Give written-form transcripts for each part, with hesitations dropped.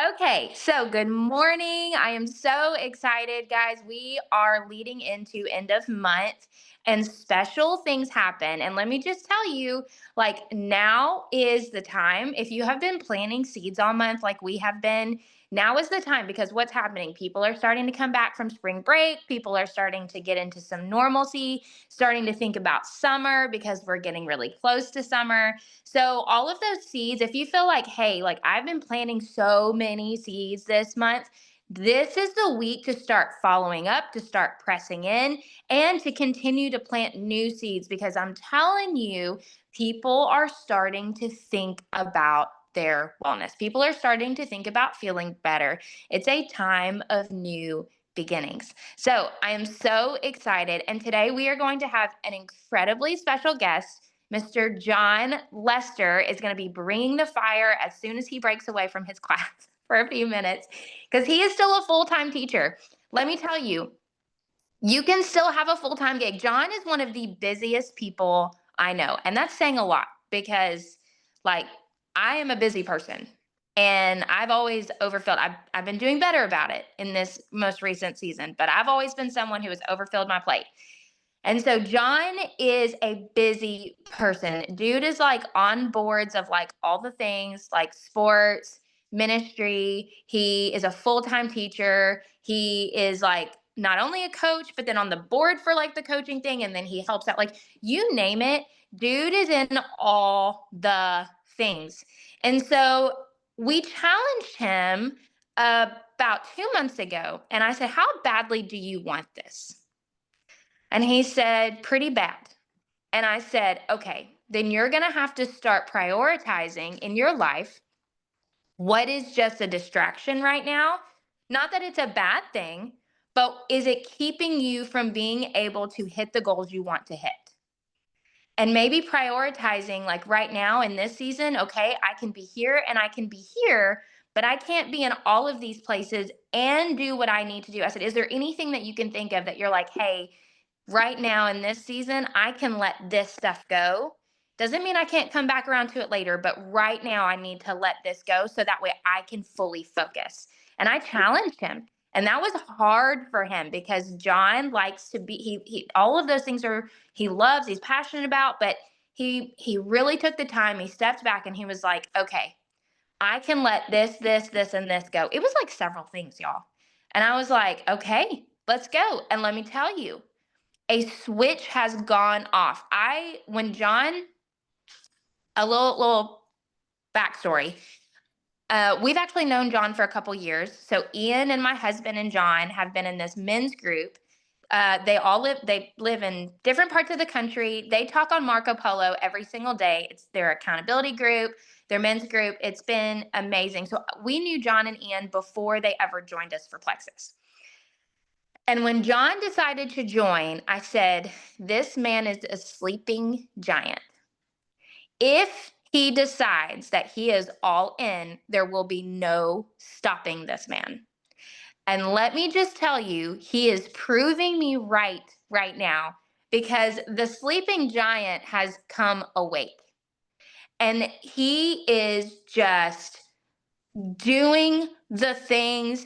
Okay, so good morning. I am so excited, guys. We are leading into end of month and special things happen. And let me just tell you, like, now is the time. If you have been planting seeds all month, like we have been, now is the time because what's happening? People are starting to come back from spring break. People are starting to get into some normalcy, starting to think about summer because we're getting really close to summer. So all of those seeds, if you feel like, hey, like I've been planting so many seeds this month, this is the week to start following up, to start pressing in, and to continue to plant new seeds because I'm telling you, people are starting to think about their wellness. People are starting to think about feeling better. It's a time of new beginnings. So I am so excited. And today we are going to have an incredibly special guest. Mr. John Lester is going to be bringing the fire as soon as he breaks away from his class for a few minutes because he is still a full time teacher. Let me tell you, you can still have a full time gig. John is one of the busiest people I know. And that's saying a lot because, like, I am a busy person and I've always overfilled. I've been doing better about it in this most recent season, but I've always been someone who has overfilled my plate. And so John is a busy person. Dude is like on boards of like all the things like sports, ministry. He is a full-time teacher. He is like not only a coach, but then on the board for like the coaching thing. And then he helps out, like you name it. Dude is in all the things. And so we challenged him about 2 months ago. And I said, how badly do you want this? And he said, pretty bad. And I said, okay, then you're going to have to start prioritizing in your life what is just a distraction right now. Not that it's a bad thing, but is it keeping you from being able to hit the goals you want to hit? And maybe prioritizing, like right now in this season, okay, I can be here and I can be here, but I can't be in all of these places and do what I need to do. I said, is there anything that you can think of that you're like, hey, right now in this season, I can let this stuff go. Doesn't mean I can't come back around to it later, but right now I need to let this go so that way I can fully focus. And I challenged him. And that was hard for him because John likes to be he all of those things are he loves, he's passionate about, but he really took the time, he stepped back and he was like, "Okay, I can let this and this go." It was like several things, y'all. And I was like, "Okay, let's go." And let me tell you, a switch has gone off. When John, a little backstory. We've actually known John for a couple years. So Ian and my husband and John have been in this men's group. They live in different parts of the country. They talk on Marco Polo every single day. It's their accountability group, their men's group. It's been amazing. So we knew John and Ian before they ever joined us for Plexus. And when John decided to join, I said, this man is a sleeping giant. If he decides that he is all in, there will be no stopping this man. And let me just tell you, he is proving me right now because the sleeping giant has come awake. And he is just doing the things,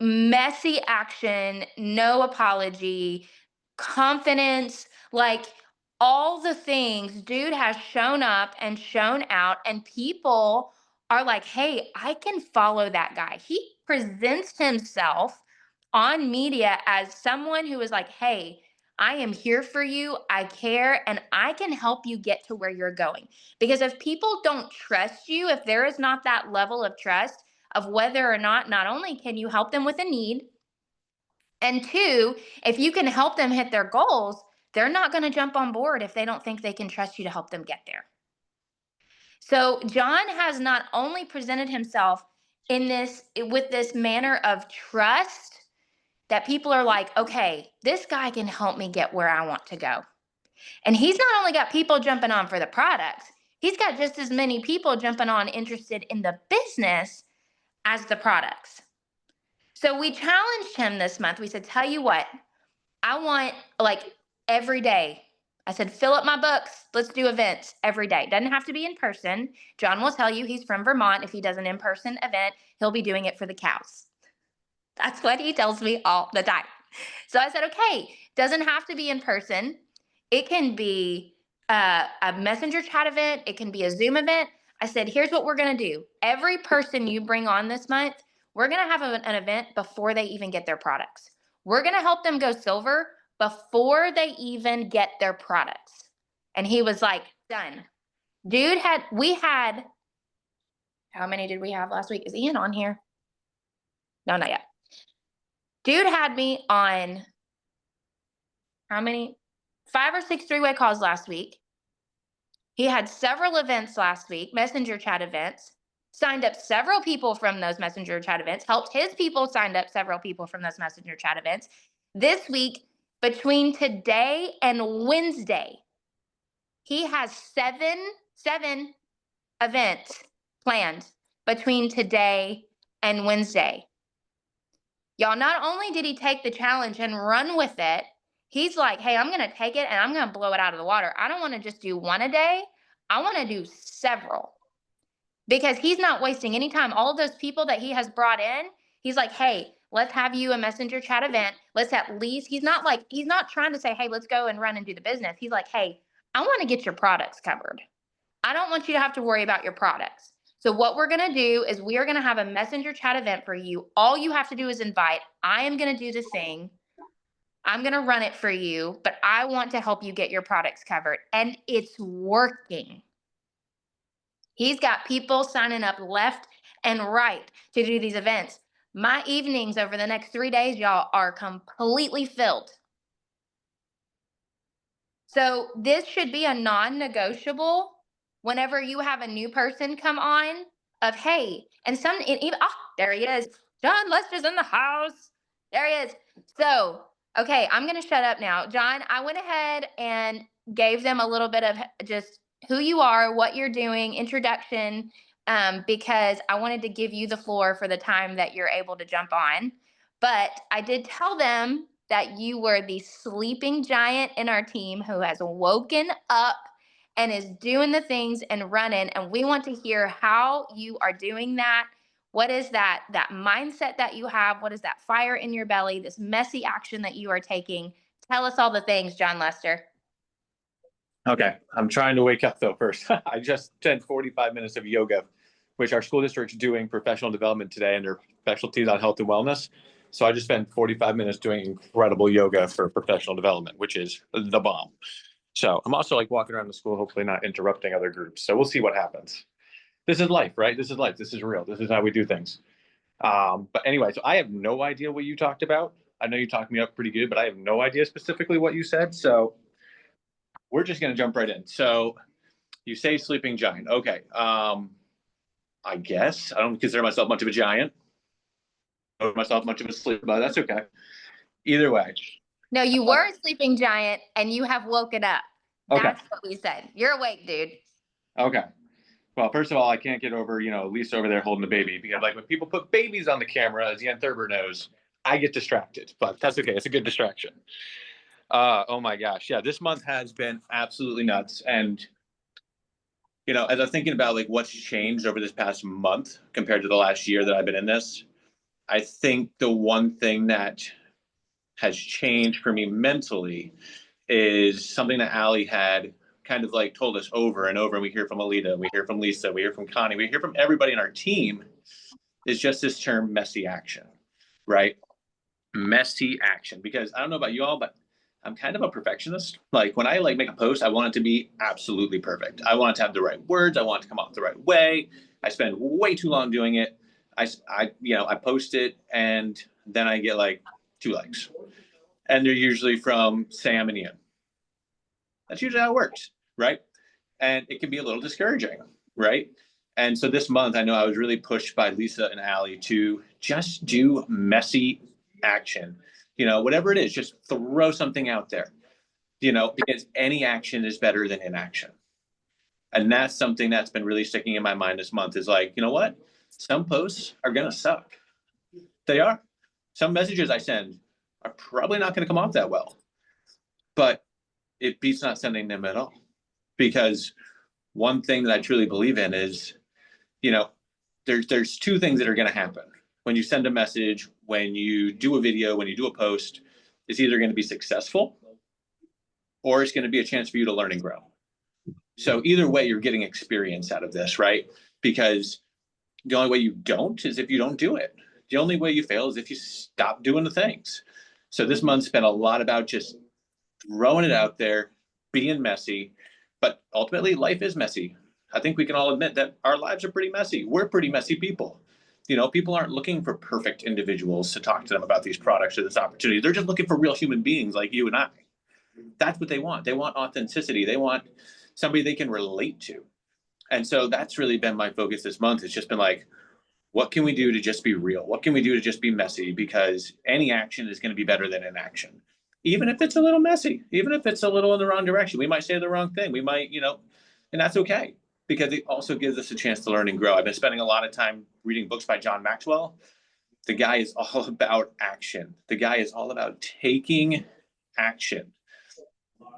messy action, no apology, confidence, like all the things. Dude has shown up and shown out, and people are like, hey, I can follow that guy. He presents himself on media as someone who is like, hey, I am here for you. I care, and I can help you get to where you're going. Because if people don't trust you, if there is not that level of trust of whether or not only can you help them with a need, and two, if you can help them hit their goals, they're not going to jump on board if they don't think they can trust you to help them get there. So John has not only presented himself in this with this manner of trust that people are like, okay, this guy can help me get where I want to go. And he's not only got people jumping on for the products, he's got just as many people jumping on interested in the business as the products. So we challenged him this month. We said, tell you what, I want like every day. I said, fill up my books. Let's do events every day. Doesn't have to be in person. John will tell you he's from Vermont. If he does an in-person event, he'll be doing it for the cows. That's what he tells me all the time. So I said, okay, doesn't have to be in person. It can be a messenger chat event. It can be a Zoom event. I said, here's what we're going to do. Every person you bring on this month, we're going to have an event before they even get their products. We're going to help them go silver before they even get their products. And he was like, done. Dude we had, how many did we have last week? Is Ian on here? No, not yet. Dude had me on how many? 5 or 6 three-way calls last week. He had several events last week, messenger chat events, signed up several people from those messenger chat events, helped his people signed up several people from those messenger chat events. This week, between today and Wednesday, he has seven events planned between today and Wednesday. Y'all, not only did he take the challenge and run with it, he's like, hey, I'm going to take it and I'm going to blow it out of the water. I don't want to just do one a day. I want to do several, because he's not wasting any time. All of those people that he has brought in, he's like, hey, let's have you a messenger chat event. Let's at least, he's not trying to say, hey, let's go and run and do the business. He's like, hey, I want to get your products covered. I don't want you to have to worry about your products. So what we're going to do is we are going to have a messenger chat event for you. All you have to do is invite. I am going to do the thing. I'm going to run it for you, but I want to help you get your products covered. And it's working. He's got people signing up left and right to do these events. My evenings over the next 3 days, y'all, are completely filled. So this should be a non-negotiable whenever you have a new person come on of, hey, and even, there he is. John Lester's in the house. There he is. So, okay, I'm going to shut up now. John, I went ahead and gave them a little bit of just who you are, what you're doing, introduction, because I wanted to give you the floor for the time that you're able to jump on. But I did tell them that you were the sleeping giant in our team who has woken up and is doing the things and running. And we want to hear how you are doing that. What is that mindset that you have? What is that fire in your belly, this messy action that you are taking? Tell us all the things, John Lester. Okay, I'm trying to wake up though first. I just spent 45 minutes of yoga, which our school district's doing professional development today, and their specialties on health and wellness. So I just spent 45 minutes doing incredible yoga for professional development, which is the bomb. So I'm also like walking around the school, hopefully not interrupting other groups. So we'll see what happens. This is life, right? This is life. This is real. This is how we do things. But anyway, so I have no idea what you talked about. I know you talked me up pretty good, but I have no idea specifically what you said. So we're just going to jump right in. So you say sleeping giant. Okay. I guess I don't consider myself much of a giant. I don't consider myself much of a sleeper, but that's okay. Either way. No, you were a sleeping giant and you have woken up. Okay. That's what we said. You're awake, dude. Okay. Well, first of all, I can't get over, Lisa over there holding the baby, because like when people put babies on the camera, as Jan Thurber knows, I get distracted, but that's okay. It's a good distraction. Oh my gosh. Yeah. This month has been absolutely nuts. And, as I'm thinking about like what's changed over this past month compared to the last year that I've been in this, I think the one thing that has changed for me mentally is something that Allie had kind of like told us over and over. And we hear from Alita, we hear from Lisa, we hear from Connie, we hear from everybody in our team, is just this term messy action, right? Messy action. Because I don't know about you all, but I'm kind of a perfectionist. Like when I like make a post, I want it to be absolutely perfect. I want it to have the right words. I want it to come out the right way. I spend way too long doing it. I post it and then I get like 2 likes. And they're usually from Sam and Ian. That's usually how it works, right? And it can be a little discouraging, right? And so this month, I know I was really pushed by Lisa and Allie to just do messy action. Whatever it is, just throw something out there, because any action is better than inaction. And that's something that's been really sticking in my mind this month is like, you know what? Some posts are going to suck. They are. Some messages I send are probably not going to come off that well. But it beats not sending them at all. Because one thing that I truly believe in is, there's two things that are going to happen when you send a message, when you do a video, when you do a post. It's either going to be successful or it's going to be a chance for you to learn and grow. So either way, you're getting experience out of this, right? Because the only way you don't is if you don't do it. The only way you fail is if you stop doing the things. So this month's been a lot about just throwing it out there, being messy, but ultimately life is messy. I think we can all admit that our lives are pretty messy. We're pretty messy people. People aren't looking for perfect individuals to talk to them about these products or this opportunity. They're just looking for real human beings like you and I. That's what they want. They want authenticity. They want somebody they can relate to. And so that's really been my focus this month. It's just been like, what can we do to just be real? What can we do to just be messy? Because any action is going to be better than inaction. Even if it's a little messy, even if it's a little in the wrong direction, we might say the wrong thing. We might, and that's okay because it also gives us a chance to learn and grow. I've been spending a lot of time reading books by John Maxwell. The guy is all about action. The guy is all about taking action.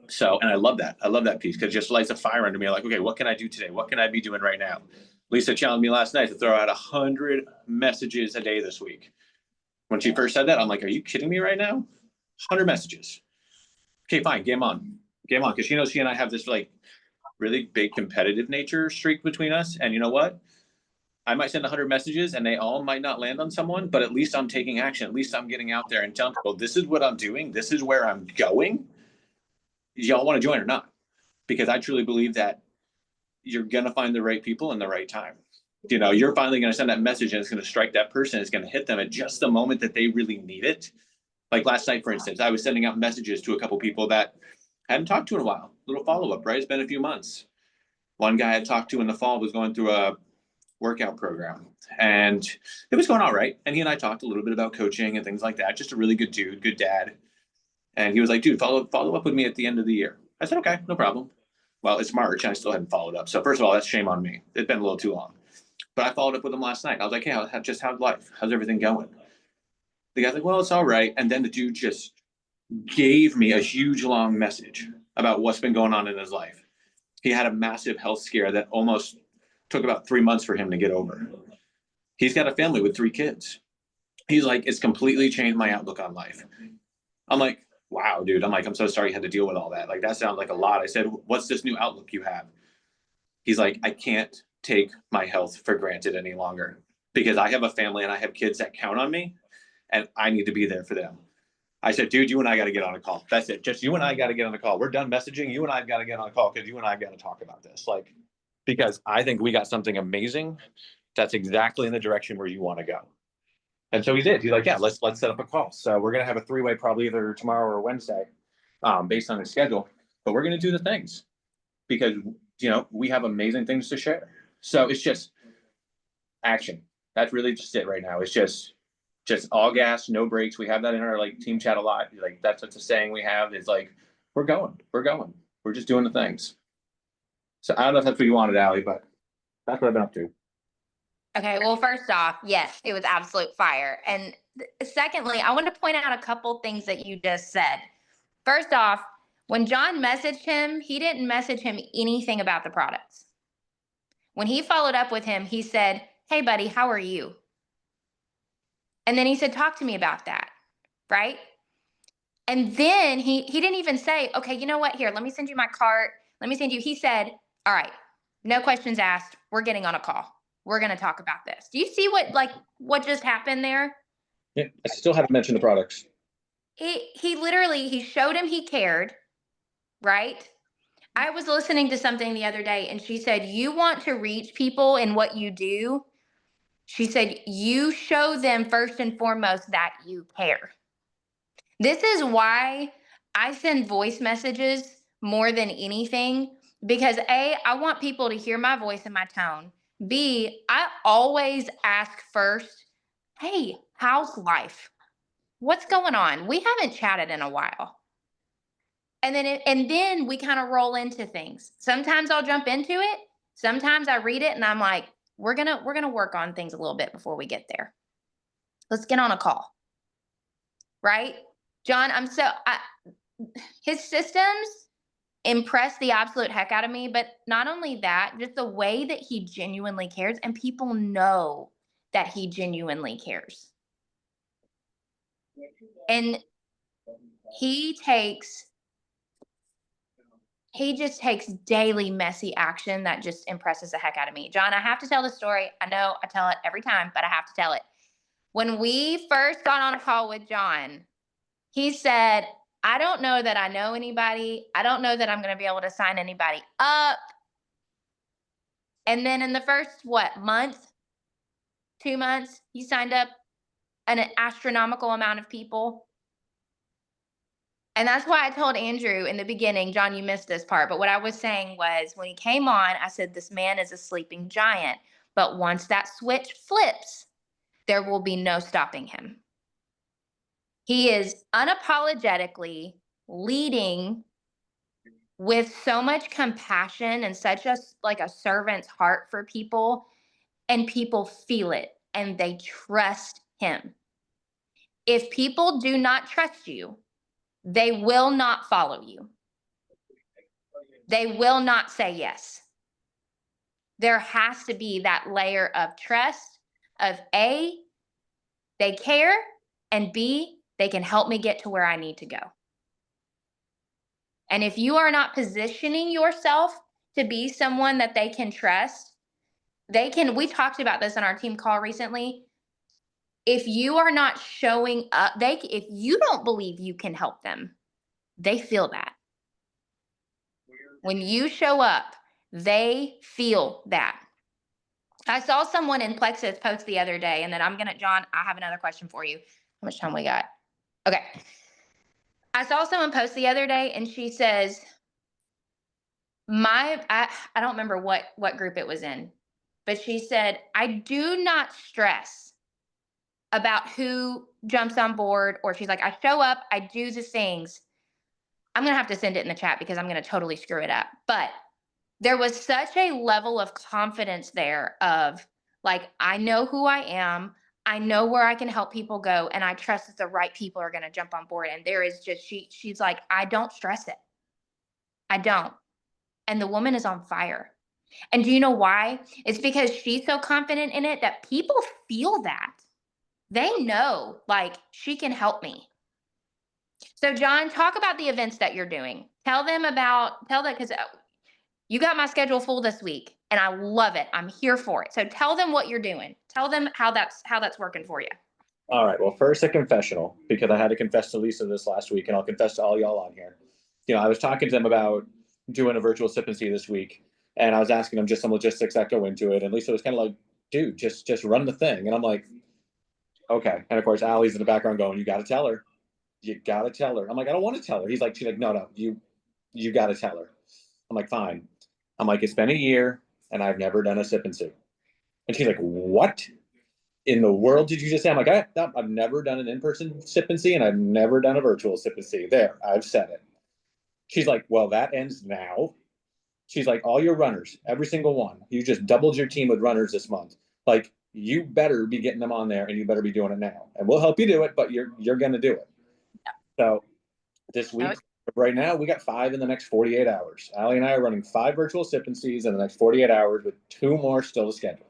So, and I love that. I love that piece because it just lights a fire under me. I'm like, okay, what can I do today? What can I be doing right now? Lisa challenged me last night to throw out 100 messages a day this week. When she first said that, I'm like, are you kidding me right now? 100 messages. Okay, fine. Game on. Because she knows she and I have this like really big competitive nature streak between us. And you know what? I might send 100 messages and they all might not land on someone, but at least I'm taking action. At least I'm getting out there and telling people, this is what I'm doing. This is where I'm going. Y'all want to join or not? Because I truly believe that you're going to find the right people in the right time. You're finally going to send that message and it's going to strike that person. It's going to hit them at just the moment that they really need it. Like last night, for instance, I was sending out messages to a couple people that I hadn't talked to in a while. Little follow-up, right? It's been a few months. One guy I talked to in the fall was going through a workout program and it was going all right. And he and I talked a little bit about coaching and things like that. Just a really good dude, good dad. And he was like, dude, follow up with me at the end of the year. I said, okay, no problem. Well, it's March and I still hadn't followed up. So first of all, that's shame on me. It's been a little too long. But I followed up with him last night. I was like, hey, how's life? How's everything going? The guy's like, well, it's all right. And then the dude just gave me a huge long message about what's been going on in his life. He had a massive health scare that almost took about 3 months for him to get over. He's got a family with 3 kids. He's like, it's completely changed my outlook on life. I'm like, wow, dude. I'm so sorry you had to deal with all that. Like, that sounds like a lot. I said, what's this new outlook you have? He's like, I can't take my health for granted any longer because I have a family and I have kids that count on me and I need to be there for them. I said, dude, you and I got to get on a call. That's it. Just you and I got to get on a call. We're done messaging. You and I got to get on a call because you and I got to talk about this. Like, because I think we got something amazing that's exactly in the direction where you want to go. And so he did. He's like, yeah, let's set up a call. So we're going to have a 3-way probably either tomorrow or Wednesday based on his schedule. But we're going to do the things because, we have amazing things to share. So it's just action. That's really just it right now. It's just all gas, no brakes. We have that in our like team chat a lot. Like that's a saying we have. It's like, we're going. We're just doing the things. So I don't know if that's what you wanted, Allie, but that's what I've been up to. Okay, well, first off, yes, it was absolute fire. And secondly, I want to point out a couple things that you just said. First off, when John messaged him, he didn't message him anything about the products. When he followed up with him, he said, hey, buddy, how are you? And then he said, talk to me about that, right? And then he didn't even say, okay, you know what? Here, let me send you my cart. He said, all right, no questions asked. We're getting on a call. We're going to talk about this. Do you see what just happened there? Yeah, I still haven't mentioned the products. He literally, he showed him he cared, right? I was listening to something the other day and she said, you want to reach people in what you do. She said, you show them first and foremost that you care. This is why I send voice messages more than anything because A, I want people to hear my voice and my tone. B, I always ask first, hey, how's life? What's going on? We haven't chatted in a while. And then we kind of roll into things. Sometimes I'll jump into it. Sometimes I read it and I'm like, we're gonna work on things a little bit before we get there. Let's get on a call. Right? John, his systems impressed the absolute heck out of me. But not only that, just the way that he genuinely cares, and people know that he genuinely cares. And he just takes daily messy action that just impresses the heck out of me. John, I have to tell the story. I know I tell it every time, but I have to tell it. When we first got on a call with John, he said, I don't know that I know anybody. I don't know that I'm going to be able to sign anybody up. And then in the first, month, 2 months, he signed up an astronomical amount of people. And that's why I told Andrew in the beginning, John, you missed this part. But what I was saying was when he came on, I said, this man is a sleeping giant. But once that switch flips, there will be no stopping him. He is unapologetically leading with so much compassion and such a servant's heart for people, and people feel it and they trust him. If people do not trust you, they will not follow you. They will not say yes. There has to be that layer of trust of A, they care, and B, they can help me get to where I need to go. And if you are not positioning yourself to be someone that they can trust, we talked about this on our team call recently. If you are not showing up, if you don't believe you can help them, they feel that. When you show up, they feel that. I saw someone in Plexus post the other day, and then John, I have another question for you. How much time we got? Okay. I saw someone post the other day, and she says, I don't remember what group it was in, but she said, I do not stress about who jumps on board, or she's like, I show up, I do the things. I'm going to have to send it in the chat because I'm going to totally screw it up. But there was such a level of confidence there of like, I know who I am. I know where I can help people go. And I trust that the right people are going to jump on board. And there is just, she's like, I don't stress it. I don't. And the woman is on fire. And do you know why? It's because she's so confident in it that people feel that. They know, like, she can help me. So, John, talk about the events that you're doing. Tell them, because you got my schedule full this week, and I love it. I'm here for it. So, tell them what you're doing. Tell them how that's working for you. All right. Well, first a confessional, because I had to confess to Lisa this last week, and I'll confess to all y'all on here. I was talking to them about doing a virtual sip and see this week, and I was asking them just some logistics that go into it. And Lisa was kind of like, dude, just run the thing. And I'm like, okay. And of course, Allie's in the background going, you got to tell her. You got to tell her. I'm like, I don't want to tell her. She's like, no, you got to tell her. I'm like, fine. I'm like, it's been a year and I've never done a sip and see. And she's like, what in the world did you just say? I'm like, I've never done an in-person sip and see, and I've never done a virtual sip and see. There, I've said it. She's like, well, that ends now. She's like, all your runners, every single one, you just doubled your team with runners this month. Like, you better be getting them on there, and you better be doing it now. And we'll help you do it, but you're going to do it. So this week, right now, we got 5 in the next 48 hours. Allie and I are running 5 virtual sip and sees in the next 48 hours with 2 more still to schedule.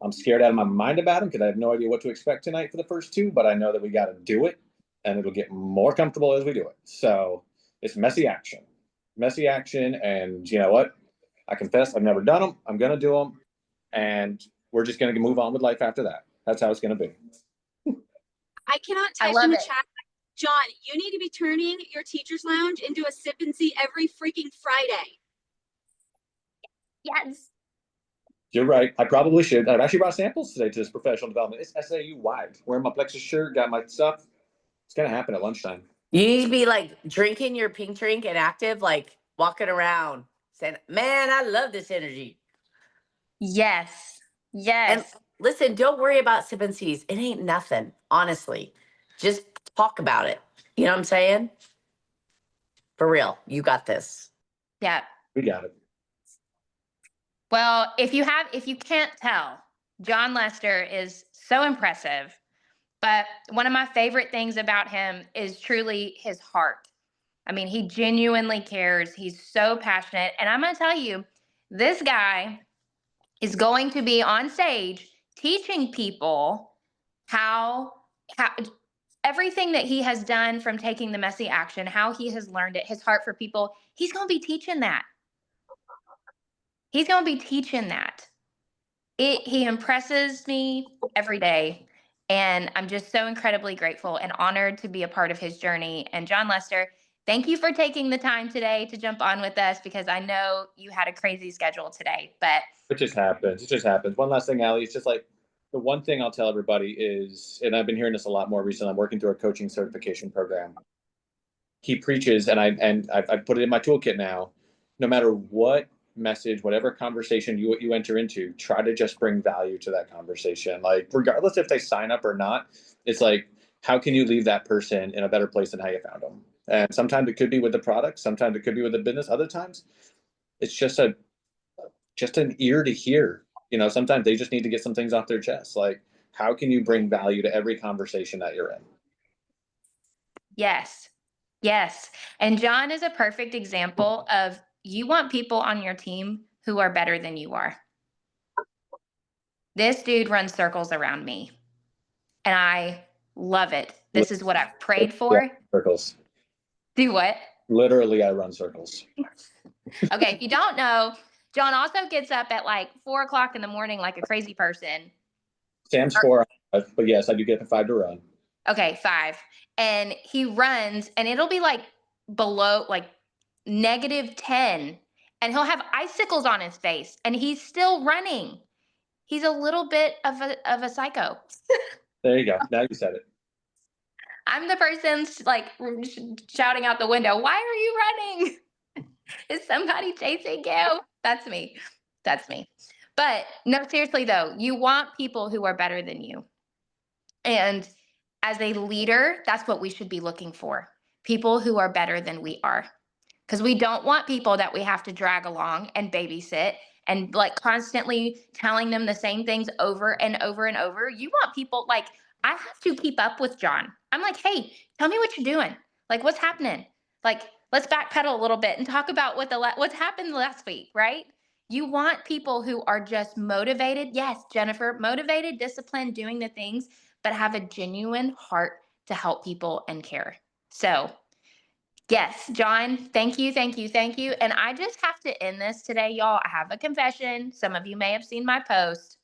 I'm scared out of my mind about them because I have no idea what to expect tonight for the first 2, but I know that we got to do it, and it'll get more comfortable as we do it. So it's messy action. And you know what? I confess I've never done them. I'm going to do them, and we're just going to move on with life after that. That's how it's going to be. I cannot type in the chat. John, you need to be turning your teacher's lounge into a sip and see every freaking Friday. Yes. You're right. I probably should. I've actually brought samples today to this professional development. It's SAU wide. Wearing my Plexus shirt, got my stuff. It's going to happen at lunchtime. You need to be like drinking your pink drink and active, like walking around saying, man, I love this energy. Yes. And listen, don't worry about sip and seas. It ain't nothing, honestly. Just talk about it. You know what I'm saying? For real. You got this. Yeah. We got it. Well, if you can't tell, John Lester is so impressive, but one of my favorite things about him is truly his heart. I mean, he genuinely cares. He's so passionate. And I'm going to tell you, this guy is going to be on stage teaching people how everything that he has done from taking the messy action, how he has learned it, his heart for people. He's going to be teaching that. He's going to be teaching that. He impresses me every day. And I'm just so incredibly grateful and honored to be a part of his journey. And John Lester, thank you for taking the time today to jump on with us, because I know you had a crazy schedule today, but It just happens. It just happens. One last thing, Allie, it's just like the one thing I'll tell everybody is, and I've been hearing this a lot more recently, I'm working through a coaching certification program. He preaches, and I put it in my toolkit now, no matter what message, whatever conversation you enter into, try to just bring value to that conversation. Like, regardless if they sign up or not, it's like, how can you leave that person in a better place than how you found them? And sometimes it could be with the product, sometimes it could be with the business, other times it's just an ear to hear. Sometimes they just need to get some things off their chest. Like, how can you bring value to every conversation that you're in? yes. Yes. And John is a perfect example of, you want people on your team who are better than you are. This dude runs circles around me, and I love it. This is what I've prayed for. Yeah, circles. Do what? Literally, I run circles. Okay, if you don't know, John also gets up at like 4 o'clock in the morning like a crazy person. Sam's 4, but yes, I do get the 5 to run. Okay, 5. And he runs, and it'll be like below, like -10. And he'll have icicles on his face, and he's still running. He's a little bit of a psycho. There you go. Now you said it. I'm the person like shouting out the window, "Why are you running? Is somebody chasing you?" That's me. That's me. But no, seriously though, you want people who are better than you. And as a leader, that's what we should be looking for. People who are better than we are. Because we don't want people that we have to drag along and babysit and like constantly telling them the same things over and over and over. You want people like, I have to keep up with John. I'm like, hey, tell me what you're doing. Like, what's happening? Like, let's backpedal a little bit and talk about what's happened last week, right? You want people who are just motivated. Yes, Jennifer, motivated, disciplined, doing the things, but have a genuine heart to help people and care. So, yes, John, thank you, thank you, thank you. And I just have to end this today, y'all. I have a confession. Some of you may have seen my post.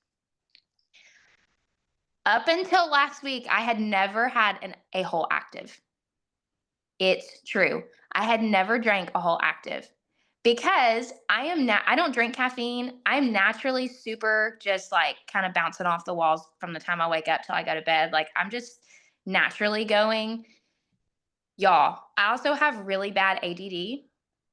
Up until last week, I had never had a whole active. It's true. I had never drank a whole active because I don't drink caffeine. I'm naturally super just like kind of bouncing off the walls from the time I wake up till I go to bed. Like, I'm just naturally going. Y'all, I also have really bad ADD,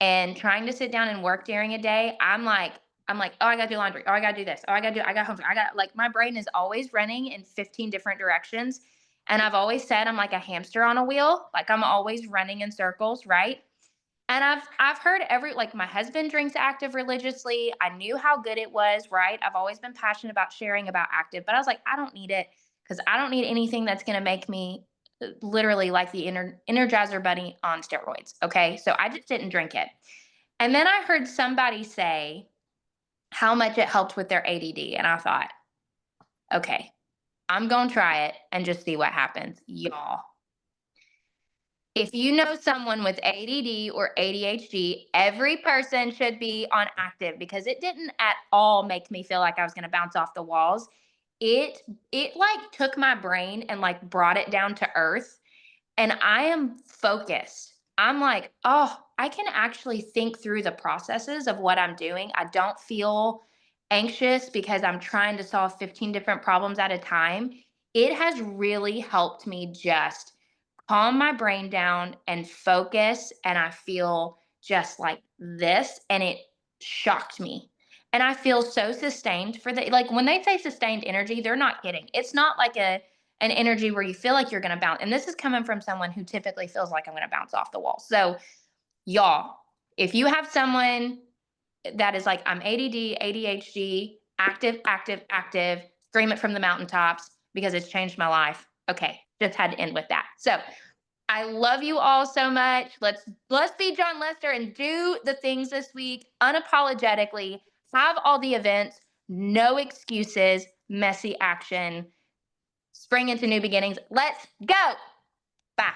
and trying to sit down and work during a day, I'm like, oh, I gotta do laundry. Oh, I gotta do this. Oh, I got homework. Like, my brain is always running in 15 different directions. And I've always said I'm like a hamster on a wheel. Like, I'm always running in circles, right? And I've heard like, my husband drinks Active religiously. I knew how good it was, right? I've always been passionate about sharing about Active, but I was like, I don't need it, because I don't need anything that's gonna make me literally like the Energizer Bunny on steroids. Okay. So I just didn't drink it. And then I heard somebody say how much it helped with their ADD. And I thought, okay, I'm going to try it and just see what happens. Y'all, if you know someone with ADD or ADHD, every person should be on Active, because it didn't at all make me feel like I was going to bounce off the walls. It like took my brain and like brought it down to earth, and I am focused. I'm like, oh, I can actually think through the processes of what I'm doing. I don't feel anxious because I'm trying to solve 15 different problems at a time. It has really helped me just calm my brain down and focus, and I feel just like this, and it shocked me. And I feel so sustained like, when they say sustained energy, they're not kidding. It's not like an energy where you feel like you're going to bounce. And this is coming from someone who typically feels like I'm going to bounce off the wall. So, y'all, if you have someone that is like, I'm ADD, ADHD, active, active, active, scream it from the mountaintops, because it's changed my life. Okay, just had to end with that. So, I love you all so much. Let's be John Lester and do the things this week unapologetically. Have all the events, no excuses, messy action. Spring into new beginnings. Let's go. Bye.